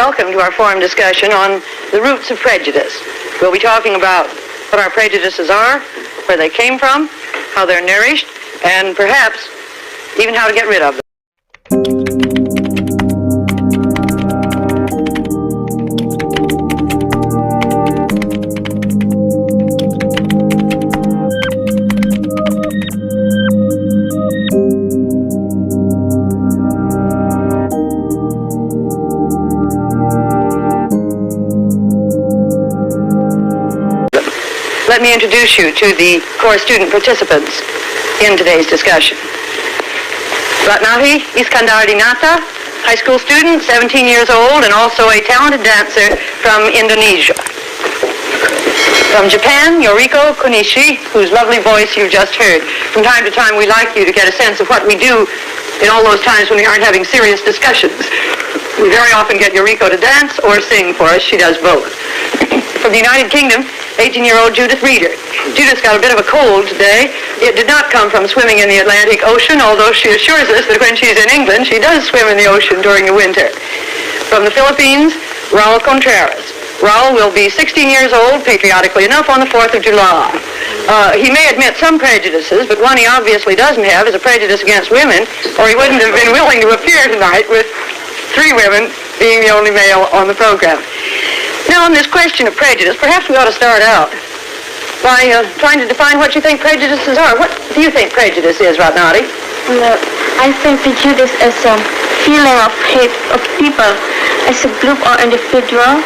welcome to our forum discussion on the roots of prejudice. We'll be talking about what our prejudices are, where they came from, how they're nourished, and perhaps even how to get rid of them. Let me introduce you to the core student participants in today's discussion. Ratnahi Iskandardinata, high school student, 17 years old, and also a talented dancer from Indonesia. From Japan, Yoriko Kunishi, whose lovely voice you've just heard. From time to time, we like you to get a sense of what we do in all those times when we aren't having serious discussions. We very often get Yoriko to dance or sing for us. She does both. From the United Kingdom, 18-year-old Judith Reeder. Judith's got a bit of a cold today. It did not come from swimming in the Atlantic Ocean, although she assures us that when she's in England, she does swim in the ocean during the winter. From the Philippines, Raul Contreras. Raul will be 16 years old, patriotically enough, on the 4th of July. He may admit some prejudices, but one he obviously doesn't have is a prejudice against women, or he wouldn't have been willing to appear tonight with 3 women being the only male on the program. Now, on this question of prejudice, perhaps we ought to start out by trying to define what you think prejudices are. What do you think prejudice is, Ratnati? Well, I think prejudice is a feeling of hate of people as a group or individual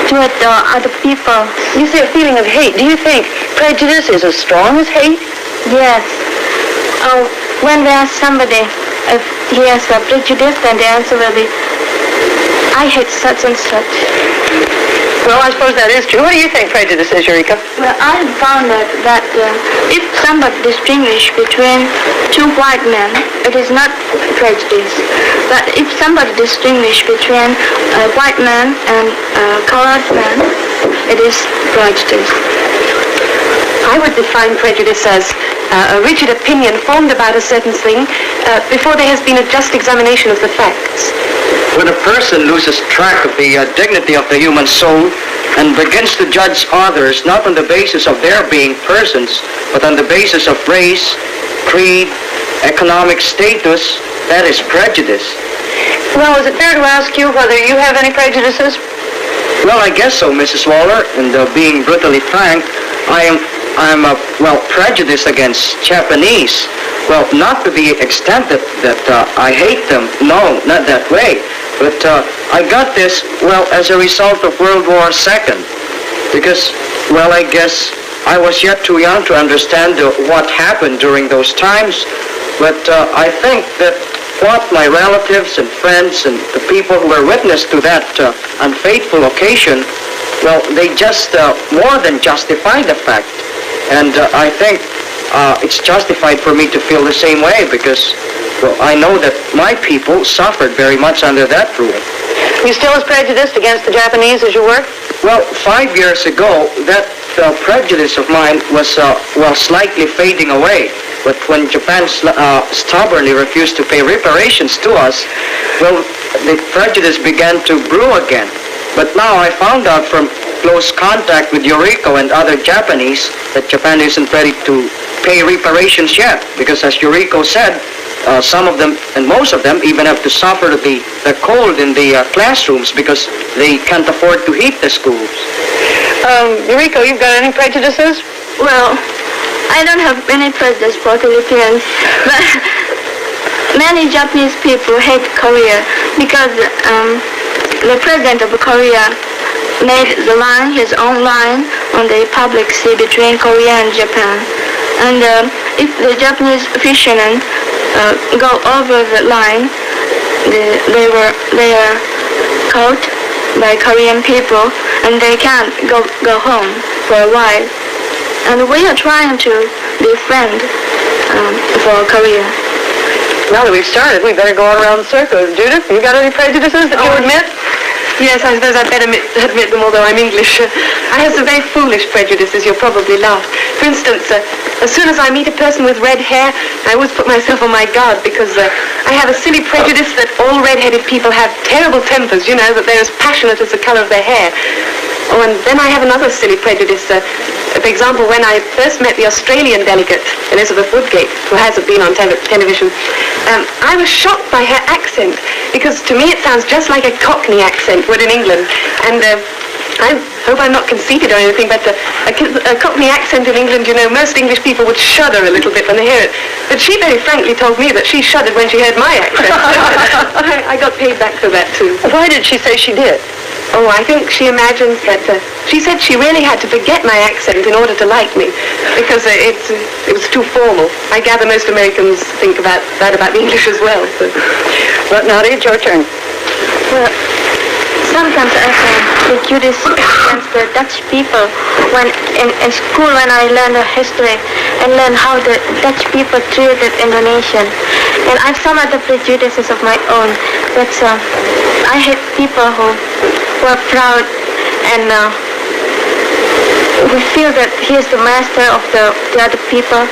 toward other people. You say a feeling of hate. Do you think prejudice is as strong as hate? Yes. When there's somebody, if he has a prejudice, then the answer will be, I hate such and such. Well, I suppose that is true. What do you think prejudice is, Eureka? Well, I have found that if somebody distinguishes between 2 white men, it is not prejudice. But if somebody distinguishes between a white man and a colored man, it is prejudice. I would define prejudice as a rigid opinion formed about a certain thing before there has been a just examination of the facts. When a person loses track of the dignity of the human soul and begins to judge others not on the basis of their being persons, but on the basis of race, creed, economic status, that is prejudice. Well, is it fair to ask you whether you have any prejudices? Well, I guess so, Mrs. Waller, and being brutally frank, I'm prejudiced against Japanese. Well, not to the extent that I hate them. No, not that way. But I got this, as a result of World War II. Because, I guess I was yet too young to understand what happened during those times. But I think that what my relatives and friends and the people who were witness to that unfaithful occasion, they just more than justify the fact. And I think it's justified for me to feel the same way because, I know that my people suffered very much under that rule. You still as prejudiced against the Japanese as you were? Well, 5 years ago, that prejudice of mine was, slightly fading away. But when Japan stubbornly refused to pay reparations to us, the prejudice began to brew again. But now I found out from close contact with Yoriko and other Japanese that Japan isn't ready to pay reparations yet, because as Yoriko said, some of them and most of them even have to suffer the cold in the classrooms because they can't afford to heat the schools. Yoriko, you've got any prejudices? Well, I don't have any prejudice for Philippines, but many Japanese people hate Korea because the president of Korea made the line, his own line, on the public sea between Korea and Japan. And if the Japanese fishermen go over the line, they are caught by Korean people, and they can't go home for a while. And we are trying to defend for Korea. Now that we've started, we better go all around the circle. Judith, you got any prejudices that you admit? Yes, I suppose I'd better admit them, although I'm English. I have some very foolish prejudices, you'll probably laugh. For instance, as soon as I meet a person with red hair, I always put myself on my guard because I have a silly prejudice that all red-headed people have terrible tempers, you know, that they're as passionate as the colour of their hair. Oh, and then I have another silly prejudice. For example, when I first met the Australian delegate, Elizabeth Woodgate, who hasn't been on television, I was shocked by her accent, because to me it sounds just like a Cockney accent would in England. And I hope I'm not conceited or anything, but a Cockney accent in England, you know, most English people would shudder a little bit when they hear it. But she very frankly told me that she shuddered when she heard my accent. I got paid back for that too. Why did she say she did? Oh, I think she imagines that, she said she really had to forget my accent in order to like me, because it was too formal. I gather most Americans think about that about the English as well. So. But Nadia, it's your turn. Well, sometimes I have prejudice against the Dutch people. When in school, when I learned the history and learned how the Dutch people treated Indonesian, and I have some other prejudices of my own. But I hate people who are proud and who feel that he is the master of the other people,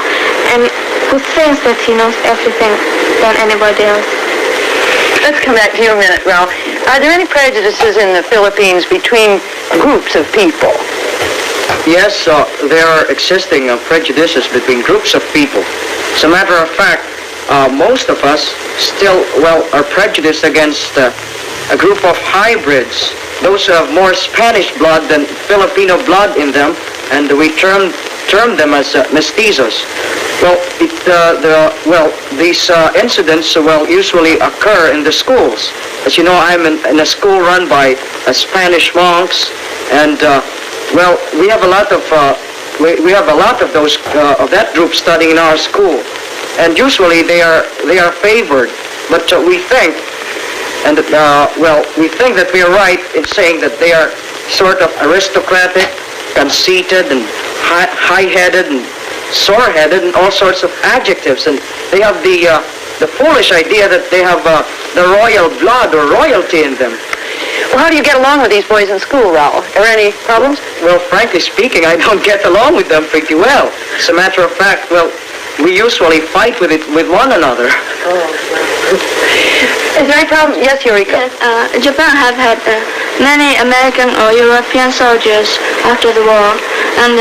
and who thinks that he knows everything than anybody else. Let's come back to you a minute, Ralph. Are there any prejudices in the Philippines between groups of people? Yes, there are existing prejudices between groups of people. As a matter of fact, most of us still, are prejudiced against a group of hybrids, those who have more Spanish blood than Filipino blood in them, and we term them as mestizos. These incidents usually occur in the schools. As you know, I'm in a school run by Spanish monks, and we have a lot of those of that group studying in our school, and usually they are favored. But we think, we think that we are right in saying that they are sort of aristocratic, conceited, and high-headed, and sore-headed, and all sorts of adjectives, and they have the foolish idea that they have the royal blood or royalty in them. Well, how do you get along with these boys in school, Ralph? Are there any problems? Well, frankly speaking, I don't get along with them pretty well. As a matter of fact, we usually fight with one another. Is there any problem? Yes, Eureka. Yes, Japan have had many American or European soldiers after the war, and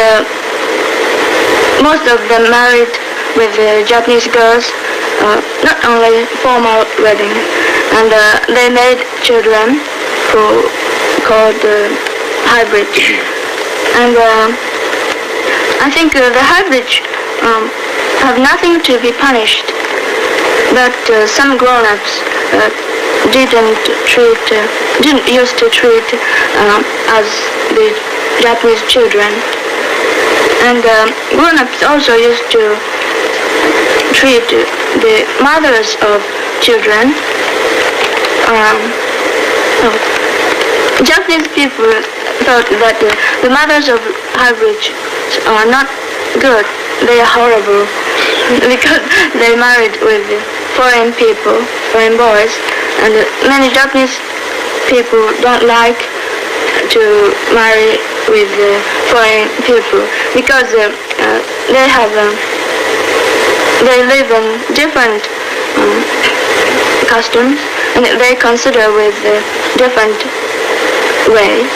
most of them married with Japanese girls, not only formal wedding, and they made children who called hybrids. And I think the hybrids have nothing to be punished, but some grown-ups didn't used to treat as the Japanese children. And grown-ups also used to treat the mothers of children. Japanese people thought that the mothers of hybrids are not good. They are horrible because they married with foreign people, foreign boys, and many Japanese people don't like to marry with foreign people because they live in different customs, and they consider with different way.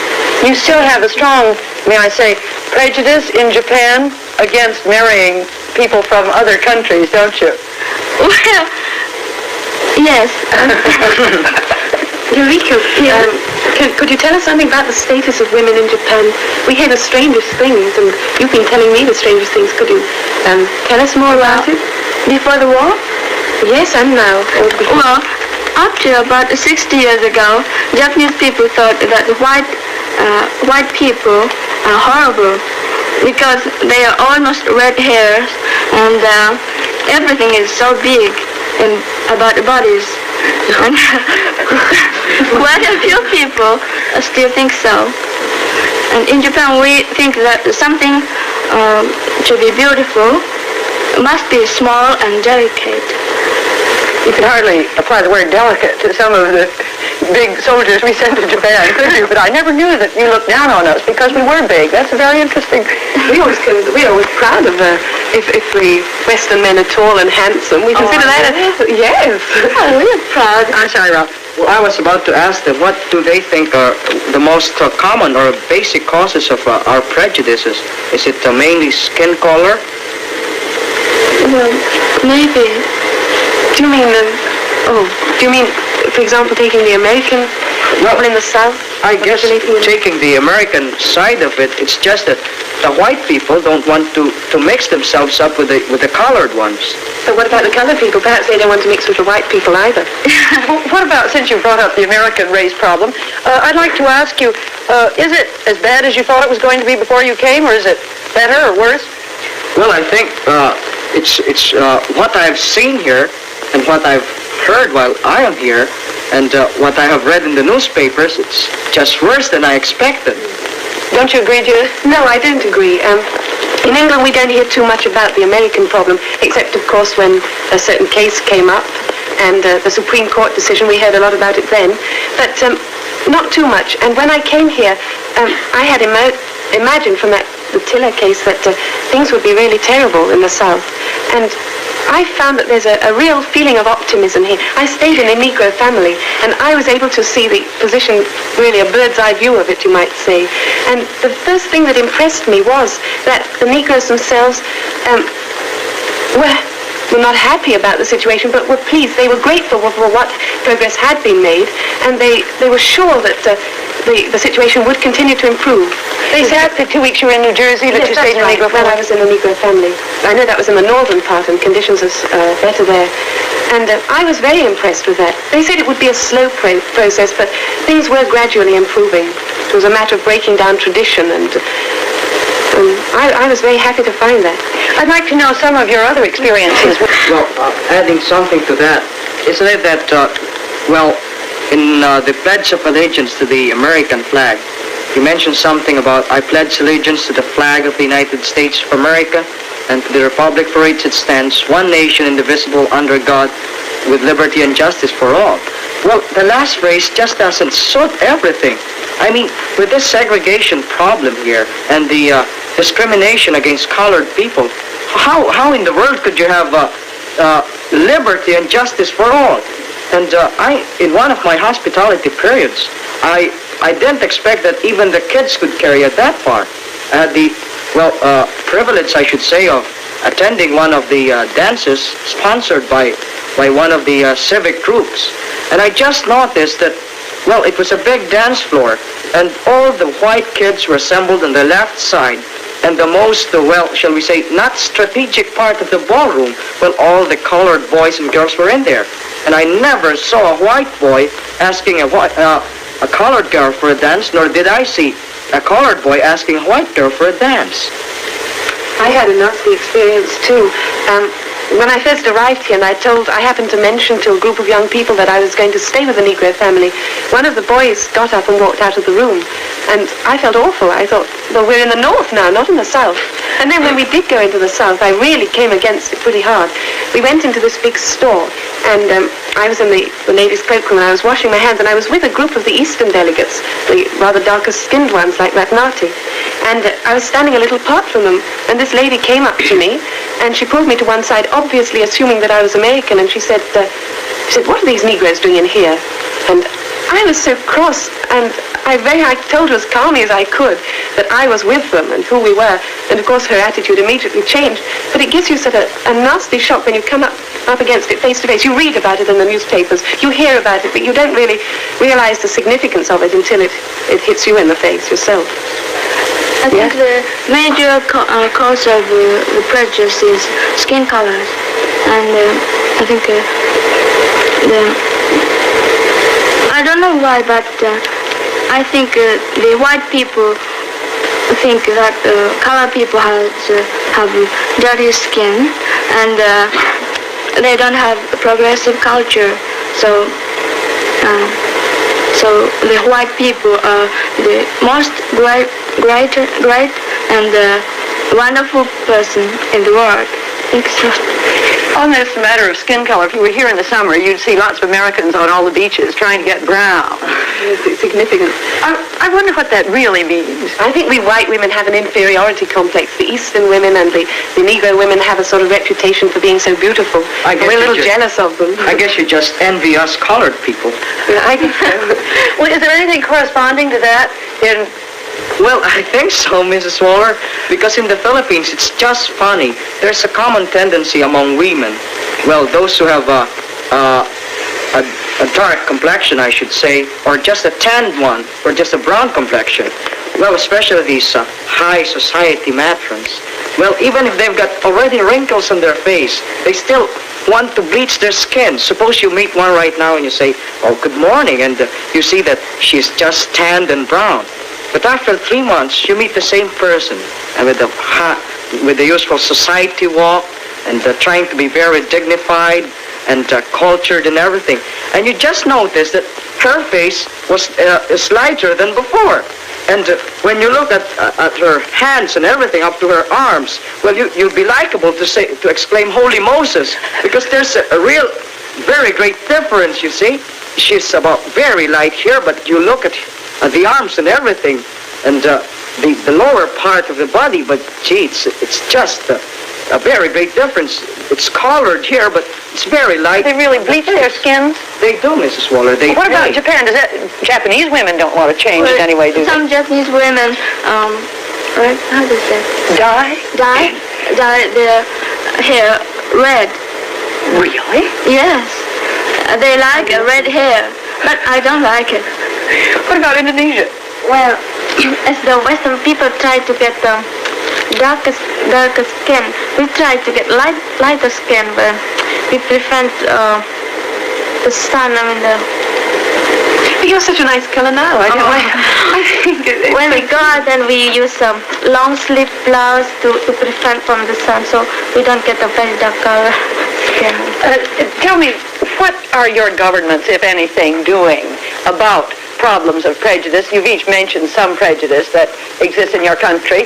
You still have a strong, may I say, prejudice in Japan against marrying people from other countries, don't you? Well, yes. Eureka, could you tell us something about the status of women in Japan? We hear the strangest things, and you've been telling me the strangest things. Could you tell us more about it? Before the war? Yes, and now. Well, up to about 60 years ago, Japanese people thought that white people are horrible because they are almost red hairs, and everything is so big about the bodies. And quite a few people still think so. And in Japan, we think that something to be beautiful must be small and delicate. You can hardly apply the word delicate to some of the big soldiers we sent to Japan, could you? But I never knew that you looked down on us because we were big. That's very interesting. We're always proud of if we Western men are tall and handsome. We consider that. Yes. Oh, we're proud. I'm sorry, Ralph. Well, I was about to ask them, what do they think are the most common or basic causes of our prejudices? Is it mainly skin color? Well, maybe. Do you mean, for example, taking the American people in the South? I guess taking the American side of it, it's just that the white people don't want to mix themselves up with the colored ones. But what about the colored people? Perhaps they don't want to mix with the white people either. Well, what about, since you brought up the American race problem, I'd like to ask you, is it as bad as you thought it was going to be before you came, or is it better or worse? Well, I think it's what I've seen here and what I've heard while I am here and what I have read in the newspapers, it's just worse than I expected. Don't you agree, Judith? No, I don't agree. In England, we don't hear too much about the American problem, except, of course, when a certain case came up and the Supreme Court decision, we heard a lot about it then. But not too much. And when I came here, I had imagined from the Tiller case that things would be really terrible in the South. And I found that there's a real feeling of optimism here. I stayed in a Negro family, and I was able to see the position, really a bird's eye view of it, you might say. And the first thing that impressed me was that the Negroes themselves were not happy about the situation, but were pleased. They were grateful for what progress had been made, and they were sure that the situation would continue to improve. They said the 2 weeks you were in New Jersey that Yes, you stayed in a Negro when family. I was in a Negro family. I know that was in the northern part, and conditions are better there. And I was very impressed with that. They said it would be a slow process, but things were gradually improving. It was a matter of breaking down tradition, and I was very happy to find that. I'd like to know some of your other experiences. Well, adding something to that, isn't it that, in the Pledge of Allegiance to the American flag, you mentioned something about, I pledge allegiance to the flag of the United States of America and to the republic for which it stands, one nation indivisible under God, with liberty and justice for all. Well, the last phrase just doesn't suit everything. I mean, with this segregation problem here and the discrimination against colored people, how in the world could you have liberty and justice for all? And in one of my hospitality periods, I didn't expect that even the kids could carry it that far. I had the, privilege, I should say, of attending one of the dances sponsored by one of the civic groups. And I just noticed that, it was a big dance floor, and all the white kids were assembled on the left side, and the most, shall we say, not strategic part of the ballroom, all the colored boys and girls were in there. And I never saw a white boy asking a colored girl for a dance, nor did I see a colored boy asking a white girl for a dance. I had a nasty experience too. When I first arrived here, and I happened to mention to a group of young people that I was going to stay with a Negro family, one of the boys got up and walked out of the room. And I felt awful. I thought, well, we're in the north now, not in the south. And then when we did go into the south, I really came against it pretty hard. We went into this big store, and I was in the ladies' cloakroom, and I was washing my hands, and I was with a group of the eastern delegates, the rather darker-skinned ones like McNarty. And I was standing a little apart from them, and this lady came up to me, and she pulled me to one side, obviously assuming that I was American, and she said, what are these Negroes doing in here? And I was so cross, and I told her as calmly as I could that I was with them and who we were, and of course her attitude immediately changed. But it gives you such a nasty shock when you come up against it face to face. You read about it in the newspapers, you hear about it, but you don't really realize the significance of it until it hits you in the face yourself. I think the major cause of the prejudice is skin colors, and I think I don't know why, but I think the white people think that colored people have dirty skin, and they don't have progressive culture, so the white people are the most great and wonderful person in the world. I think so. On this matter of skin color, if you were here in the summer, you'd see lots of Americans on all the beaches trying to get brown. It's significant. I wonder what that really means. I think we white women have an inferiority complex. The Eastern women and the Negro women have a sort of reputation for being so beautiful. I guess We're a little you jealous of them. I guess you just envy us colored people. Yeah, I think so. Well, is there anything corresponding to that in... Well, I think so, Mrs. Waller, because in the Philippines, it's just funny. There's a common tendency among women, well, those who have a dark complexion, I should say, or just a tanned one, or just a brown complexion. Well, especially these high society matrons. Well, even if they've got already wrinkles on their face, they still want to bleach their skin. Suppose you meet one right now and you say, oh, good morning, and you see that she's just tanned and brown. But after 3 months, you meet the same person, and with the usual society walk, and trying to be very dignified and cultured and everything. And you just notice that her face is lighter than before. And when you look at her hands and everything up to her arms, well, you'll be likable to exclaim, Holy Moses, because there's a real, very great difference, you see. She's about very light here, but you look at the arms and everything, and the lower part of the body, but gee, it's just a very great difference. It's colored here, but it's very light. They really bleach their skins? They do, Mrs. Waller. What about Japan? Japanese women don't want to change it anyway, do they? Some Japanese women, right? How do you say? Dye Their hair red. Really? Yes. They like red hair, but I don't like it. What about Indonesia? Well, as the Western people try to get darker skin, we try to get lighter skin, but we prevent the sun. But you're such a nice color now. I think when we go out, then we use long sleeve blouse to prevent from the sun, so we don't get a very dark color skin. Tell me, what are your governments, if anything, doing about problems of prejudice? You've each mentioned some prejudice that exists in your country.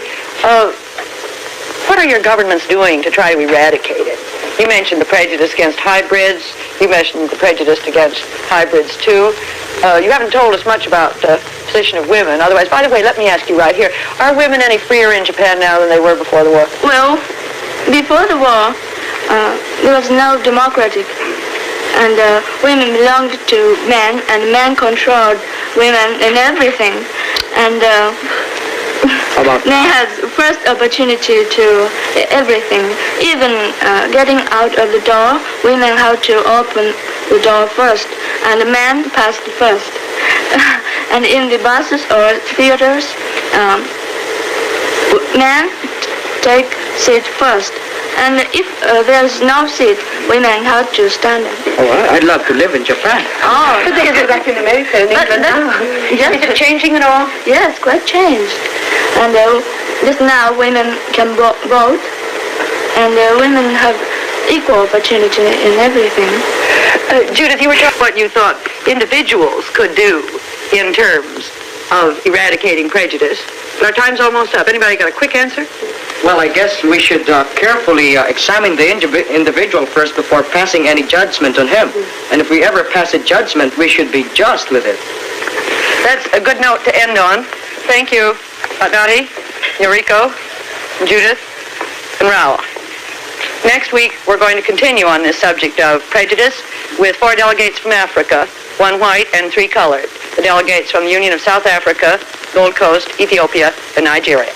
What are your governments doing to try to eradicate it? You mentioned the prejudice against hybrids. You mentioned the prejudice against hybrids, too. You haven't told us much about the position of women. Otherwise, by the way, let me ask you right here, are women any freer in Japan now than they were before the war? Well, before the war, there was no democratic. And women belonged to men, and men controlled women in everything. And they had first opportunity to everything. Even getting out of the door, women had to open the door first, and the men passed first. And in the buses or theaters, men take seat first. And if there's no seat, women have to stand up. Oh, I'd love to live in Japan. Oh, But they do that in America and England now. yes, Is it changing at all? yes, quite changed. And just now women can vote, and women have equal opportunity in everything. Judith, you were talking what you thought individuals could do in terms of eradicating prejudice. But our time's almost up. Anybody got a quick answer? Well, I guess we should carefully examine the individual first before passing any judgment on him. And if we ever pass a judgment, we should be just with it. That's a good note to end on. Thank you, Adati, Yuriko, Judith, and Raul. Next week, we're going to continue on this subject of prejudice with 4 delegates from Africa, 1 white and 3 colored. The delegates from the Union of South Africa, Gold Coast, Ethiopia, and Nigeria.